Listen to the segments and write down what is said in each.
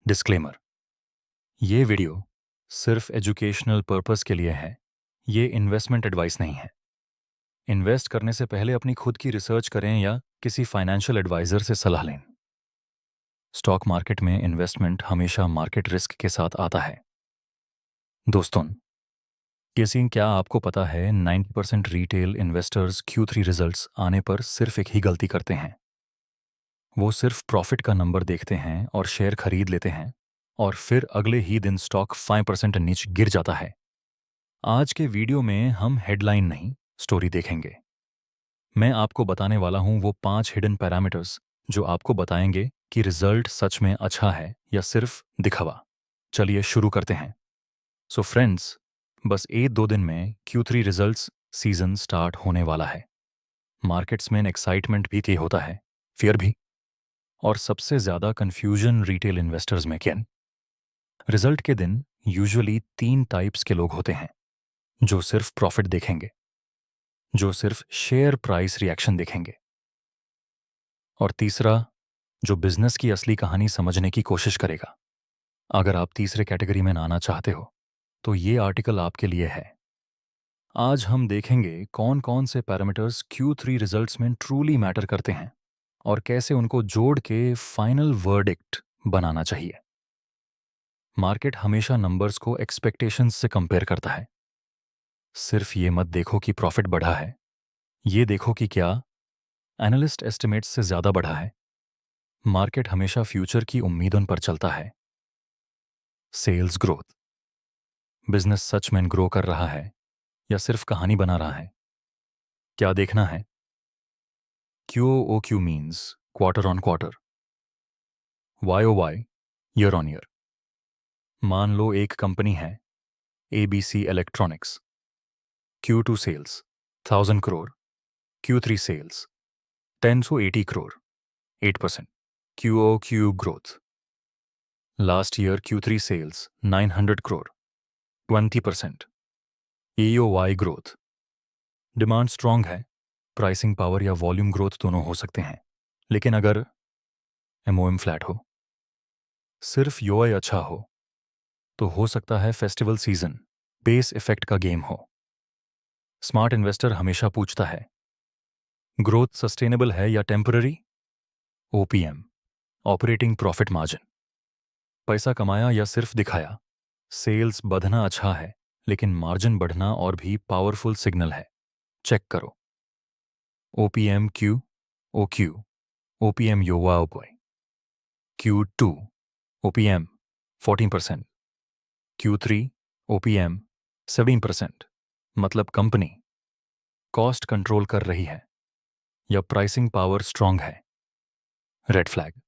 Disclaimer. ये video सिर्फ educational purpose के लिए है। ये इन्वेस्टमेंट एडवाइस नहीं है। इन्वेस्ट करने से पहले अपनी खुद की रिसर्च करें या किसी फाइनेंशियल एडवाइजर से सलाह लें। स्टॉक मार्केट में इन्वेस्टमेंट हमेशा मार्केट रिस्क के साथ आता है। दोस्तों, क्या आपको पता है 90% रिटेल इन्वेस्टर्स Q3 रिजल्ट्स आने पर सिर्फ एक ही गलती करते हैं। वो सिर्फ प्रॉफिट का नंबर देखते हैं और शेयर खरीद लेते हैं, और फिर अगले ही दिन स्टॉक 5% नीचे गिर जाता है। आज के वीडियो में हम हेडलाइन नहीं, स्टोरी देखेंगे। मैं आपको बताने वाला हूं वो 5 हिडन पैरामीटर्स जो आपको बताएंगे कि रिजल्ट सच में अच्छा है या सिर्फ दिखावा। चलिए शुरू करते हैं। सो फ्रेंड्स, बस 1-2 दिन में Q3 रिजल्ट्स सीजन स्टार्ट होने वाला है। मार्केट्स में एक्साइटमेंट भी होता है, फियर भी, और सबसे ज्यादा कंफ्यूजन रिटेल इन्वेस्टर्स में क्या। रिजल्ट के दिन यूजुअली 3 टाइप्स के लोग होते हैं। जो सिर्फ प्रॉफिट देखेंगे, जो सिर्फ शेयर प्राइस रिएक्शन देखेंगे, और तीसरा जो बिजनेस की असली कहानी समझने की कोशिश करेगा। अगर आप तीसरे कैटेगरी में ना आना चाहते हो तो ये आर्टिकल आपके लिए है। आज हम देखेंगे कौन कौन से पैरामीटर्स Q3 रिजल्ट्स में ट्रूली मैटर करते हैं और कैसे उनको जोड़ के फाइनल वर्डिक्ट बनाना चाहिए। मार्केट हमेशा नंबर्स को एक्सपेक्टेशंस से कंपेयर करता है। सिर्फ ये मत देखो कि प्रॉफिट बढ़ा है, ये देखो कि क्या एनालिस्ट एस्टिमेट्स से ज्यादा बढ़ा है। मार्केट हमेशा फ्यूचर की उम्मीदों पर चलता है। सेल्स ग्रोथ, बिजनेस सच में ग्रो कर रहा है या सिर्फ कहानी बना रहा है। क्या देखना है? QOQ means quarter on quarter, YOY year on year. मान लो एक कंपनी है ABC electronics, Q2 sales 1000 crore, Q3 sales 1080 crore, 8% QOQ growth. Last year Q3 sales 900 crore, 20% EOY growth. Demand strong है, प्राइसिंग पावर या वॉल्यूम ग्रोथ दोनों हो सकते हैं। लेकिन अगर MOM फ्लैट हो, सिर्फ UI अच्छा हो, तो हो सकता है फेस्टिवल सीजन बेस इफेक्ट का गेम हो। स्मार्ट इन्वेस्टर हमेशा पूछता है, ग्रोथ सस्टेनेबल है या temporary? OPM, operating profit margin, पैसा कमाया या सिर्फ दिखाया? सेल्स बढ़ना अच्छा है, लेकिन मार्जिन बढ़ना और भी पावरफुल सिग्नल है। चेक करो। OPM QOQ, OPM YOY, Q2 OPM 14%, Q3 OPM 17%। मतलब कंपनी कॉस्ट कंट्रोल कर रही है या प्राइसिंग पावर स्ट्रांग है। रेड फ्लैग,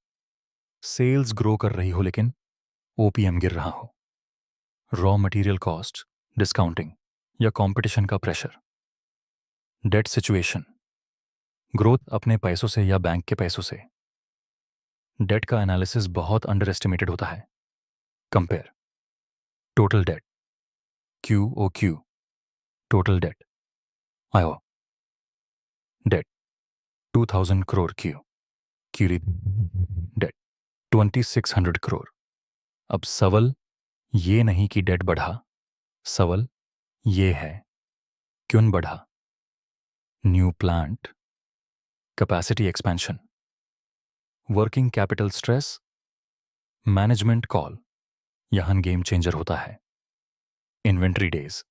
सेल्स ग्रो कर रही हो लेकिन OPM गिर रहा हो। रॉ मटेरियल कॉस्ट, डिस्काउंटिंग या कंपटीशन का प्रेशर। डेट सिचुएशन, ग्रोथ अपने पैसों से या बैंक के पैसों से। डेट का एनालिसिस बहुत अंडर एस्टिमेटेड होता है। Compare total date, QOQ, total date, आयो date 2000 crore, Curie date 2600 crore. अब सवाल ये नहीं कि डेट बढ़ा, सवाल ये है क्यों बढ़ा। New plant, capacity expansion, working capital stress, management call, यहां गेम चेंजर होता है। इन्वेंट्री डेज,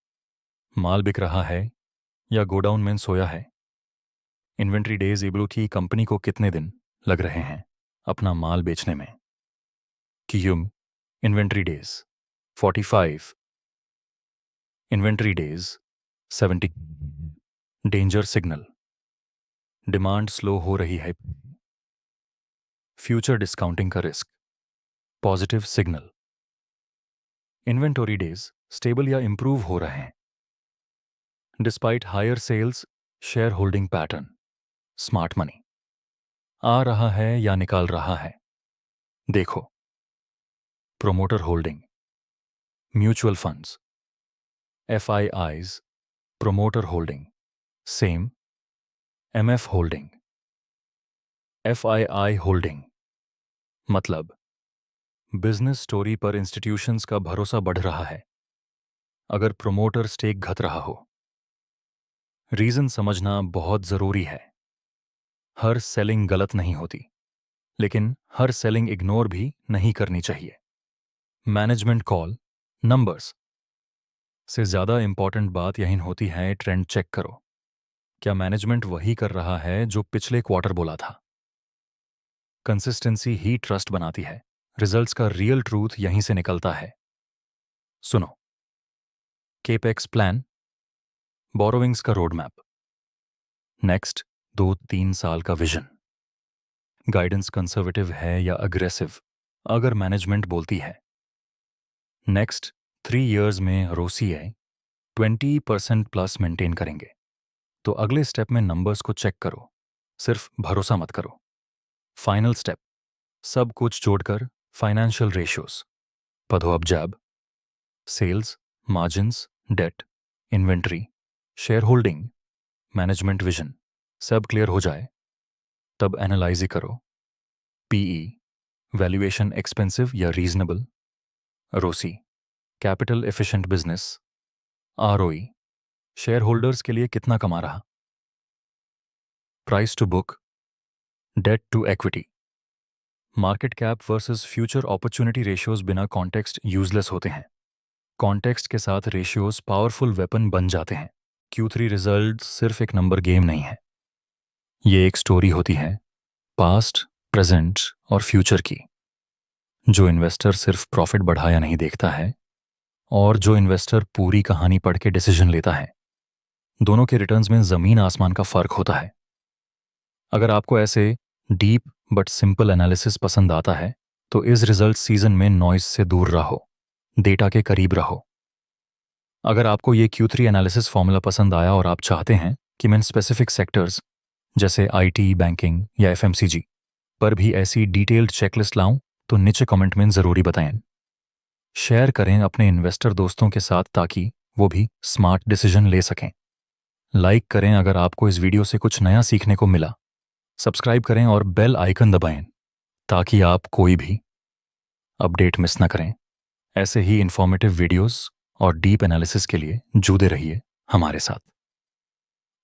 माल बिक रहा है या गोडाउन में सोया है। इन्वेंट्री डेज एबिलिटी कंपनी को कितने दिन लग रहे हैं अपना माल बेचने में। क्यूम inventory days 45, inventory days 70। Danger signal, demand slow हो रही है। फ्यूचर डिस्काउंटिंग का risk, positive signal. Inventory days stable या इंप्रूव हो रहे हैं। Despite higher sales, share holding pattern, smart money आ रहा है या निकाल रहा है। देखो, promoter holding, mutual funds, FIIs, promoter holding, same. MF holding, FII holding, मतलब बिजनेस स्टोरी पर इंस्टीट्यूशंस का भरोसा बढ़ रहा है, अगर प्रोमोटर स्टेक घट रहा हो। रीजन समझना बहुत जरूरी है। हर सेलिंग गलत नहीं होती, लेकिन हर सेलिंग इग्नोर भी नहीं करनी चाहिए। मैनेजमेंट कॉल, नंबर्स से ज़्यादा इंपॉर्टेंट बात यही होती है ट्रेंड चेक करो। क्या मैनेजमेंट वही कर रहा है जो पिछले क्वार्टर बोला था? कंसिस्टेंसी ही ट्रस्ट बनाती है। रिजल्ट्स का रियल ट्रूथ यहीं से निकलता है। सुनो, केपेक्स प्लान, बोरोविंग्स का रोड मैप, नेक्स्ट 2-3 साल का विजन, गाइडेंस कंजर्वेटिव है या अग्रेसिव अगर मैनेजमेंट बोलती है। नेक्स्ट 3 इयर्स में रोसीए 20% प्लस मेंटेन करेंगे, तो अगले स्टेप में नंबर्स को चेक करो, सिर्फ भरोसा मत करो। फाइनल स्टेप, सब कुछ जोड़कर फाइनेंशियल रेशियोज, पदोअबजाब, sales, margins, debt, inventory, share holding, management vision सब क्लियर हो जाए, तब एनालाइज ही करो। पीई, वैल्यूएशन एक्सपेंसिव या reasonable, ROCE, capital efficient business, ROE, share holders के लिए कितना कमा रहा, price to book, debt to equity, market cap versus future opportunity ratios बिना कॉन्टेक्स्ट यूजलेस होते हैं। कॉन्टेक्स्ट के साथ रेशियोज पावरफुल वेपन बन जाते हैं। Q3 रिजल्ट सिर्फ एक नंबर गेम नहीं है, ये एक स्टोरी होती है, पास्ट, प्रेजेंट और फ्यूचर की। जो इन्वेस्टर सिर्फ प्रॉफिट बढ़ाया नहीं देखता है, और जो इन्वेस्टर पूरी कहानी पढ़ के डिसीजन लेता है, दोनों के रिटर्न्स में जमीन आसमान का फर्क होता है। अगर आपको ऐसे डीप बट सिंपल एनालिसिस पसंद आता है, तो इस रिजल्ट सीजन में नॉइज से दूर रहो, डेटा के करीब रहो। अगर आपको ये Q3 एनालिसिस फॉर्मूला पसंद आया और आप चाहते हैं कि मैं स्पेसिफिक सेक्टर्स जैसे IT, बैंकिंग या FMCG पर भी ऐसी डिटेल्ड चेकलिस्ट लाऊं, तो नीचे कमेंट में ज़रूरी बताएं। शेयर करें अपने इन्वेस्टर दोस्तों के साथ ताकि वो भी स्मार्ट डिसीजन ले सकें। लाइक करें अगर आपको इस वीडियो से कुछ नया सीखने को मिला। सब्सक्राइब करें और बेल आइकन दबाएं ताकि आप कोई भी अपडेट मिस ना करें। ऐसे ही इंफॉर्मेटिव वीडियोस और डीप एनालिसिस के लिए जुड़े रहिए हमारे साथ।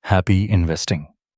Happy investing.